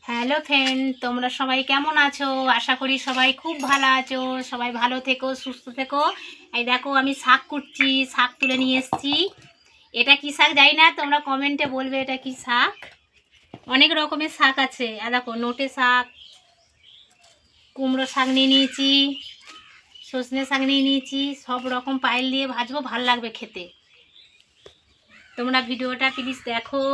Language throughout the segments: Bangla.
হ্যালো ফ্রেন্ড, তোমরা সবাই কেমন আছো? আশা করি সবাই খুব ভালো আছো। সবাই ভালো থেকো, সুস্থ থেকো। এই দেখো আমি শাক কুটছি, শাক তুলে নিয়ে এসেছি। এটা কি শাক জানি না, তোমরা কমেন্টে বলবে এটা কি শাক। অনেক রকমের শাক আছে। আর দেখো নোটে শাক, কুমড়ো শাক নিয়ে নিয়েছি, সজনে শাক নিয়ে নিয়েছি। সব রকম পাইল দিয়ে ভাজবো, ভাল লাগবে খেতে। তোমরা ভিডিওটা প্লিজ দেখো।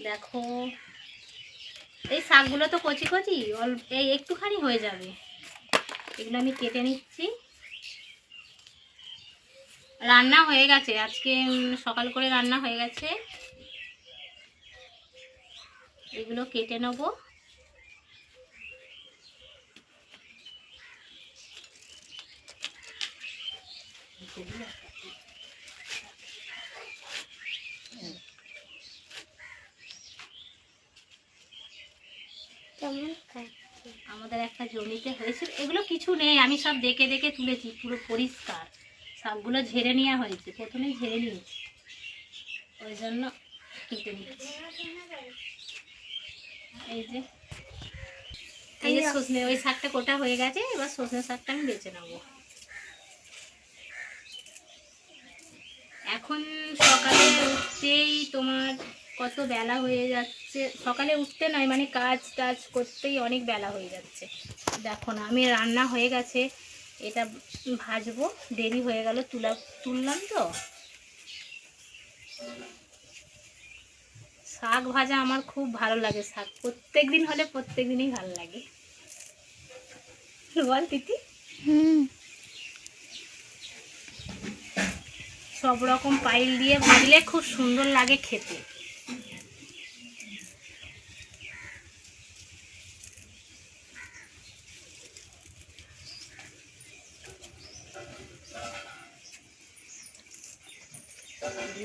দেখো এই শাকগুলো তো কচি কচি, এই একটুখানি হয়ে যাবে। এগুলো আমি কেটে নিচ্ছি। রান্না হয়ে গেছে আজকে, সকাল করে রান্না হয়ে গেছে। এগুলো কেটে নেব। আমাদের একটা জমিতে হয়েছিল, এগুলো কিছু নেই, আমি সব দেখে দেখে তুলেছি, পুরো পরিষ্কার। শাকগুলো ঝেড়ে নেওয়া হয়েছে, প্রথমে ঝেড়ে নিয়েছি, ওই জন্য কেটে নিচ্ছি। এই যে সজনে, ওই শাকটা কোটা হয়ে গেছে, এবার সজনে শাকটা আমি বেছে নেবো। এখন সকালে উঠতেই তোমার কত বেলা হয়ে যাচ্ছে। সকালে উঠতে নয়, মানে কাজ টাজ করতেই অনেক বেলা হয়ে যাচ্ছে। দেখো না, আমি রান্না হয়ে গেছে, এটা ভাজবো। দেরি হয়ে গেল, তুললাম তো। শাক ভাজা আমার খুব ভালো লাগে। শাক প্রত্যেক দিন হলে প্রত্যেক দিনই ভালো লাগে, বল তিথি? সব রকম পাইল দিয়ে ভাজলে খুব সুন্দর লাগে খেতে।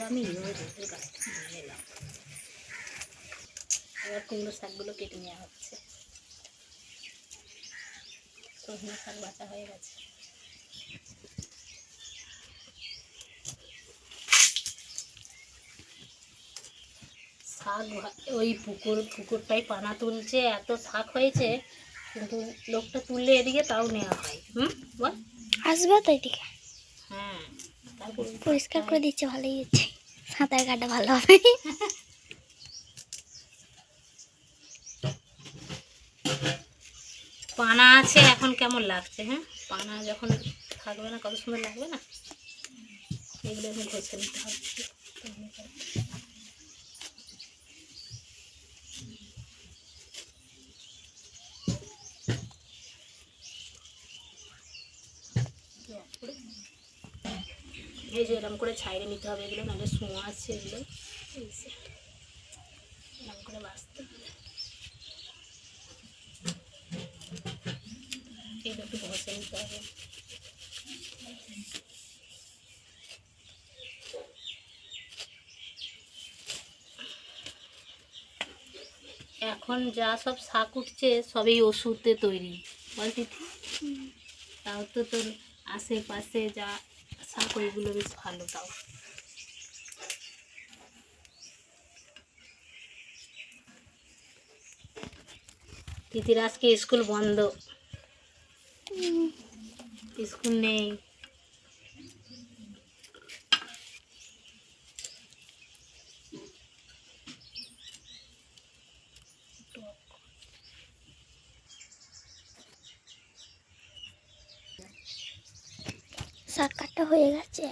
আমি গাছটা নিয়ে নিলাম। এবার কুমড়ো শাকগুলো কেটে নেওয়া হচ্ছে। সজনে শাক বাছা হয়ে গেছে। শাক ওই পুকুরটাই পানা তুলছে, এত শাক হয়েছে, কিন্তু লোকটা তুললে এদিকে তাও নেওয়া হয়। বল, আসবে তো এদিকে? হ্যাঁ, তারপর পরিষ্কার করে দিচ্ছে, ভালোই হচ্ছে। সাঁতার কাটা ভালো হবে। পানা আছে এখন, কেমন লাগছে? হ্যাঁ, পানা যখন থাকবে না কত সুন্দর লাগবে না। এগুলো আমি ঘষে নিতে হবে। এই যে এরকম করে ছাইড়ে নিতে হবে এগুলো, নাহলে শোঁয়া আছে এগুলো। এরকম করে বাঁচতে হবে। এগুলো একটু ঘষে নিতে হবে। এখন যা সব শাক উঠছে সবই ওষুধে তৈরি, বল তিথি? তাও তো তোর আশেপাশে যা শাক ওইগুলো বেশ ভালো। তাও তিথির আজকে স্কুল বন্ধ, স্কুল নেই। শাক কাটা হয়ে গেছে।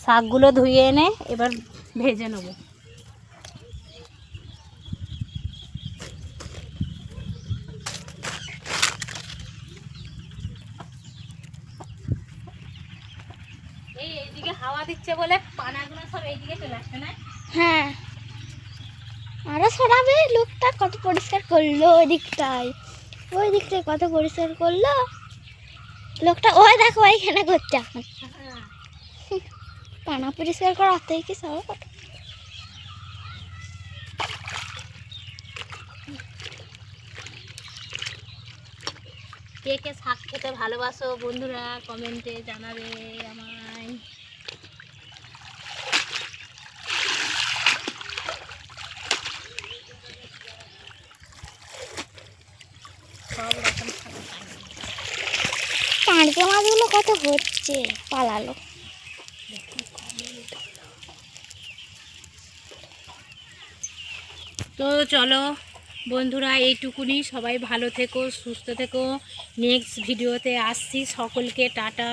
শাকগুলো ধুয়ে এনে এবার ভেজে নেব। এইদিকে হাওয়া দিচ্ছে বলে পানাগুলো সব এইদিকে চলে আসছে না? হ্যাঁ, আরো সরাবে। লোকটা কত পরিষ্কার করলো ওই দিকটায়, ওই দিকটায় কত পরিষ্কার করলো লোকটা। ওই দেখো ওইখানে করছে এখন। পানা পরিষ্কার করা অতই কি সব? কে কে শাক খেতে ভালোবাসো বন্ধুরা কমেন্টে জানাবে আমায়। সব রকম শাক খাই। পাঁড়কে মাছগুলো কত হচ্ছে, পালালো। তো চলো বন্ধুরা, এইটুকুনি। সবাই ভালো থেকো, সুস্থ থেকো। নেক্সট ভিডিওতে আসছি। সকলকে টাটা।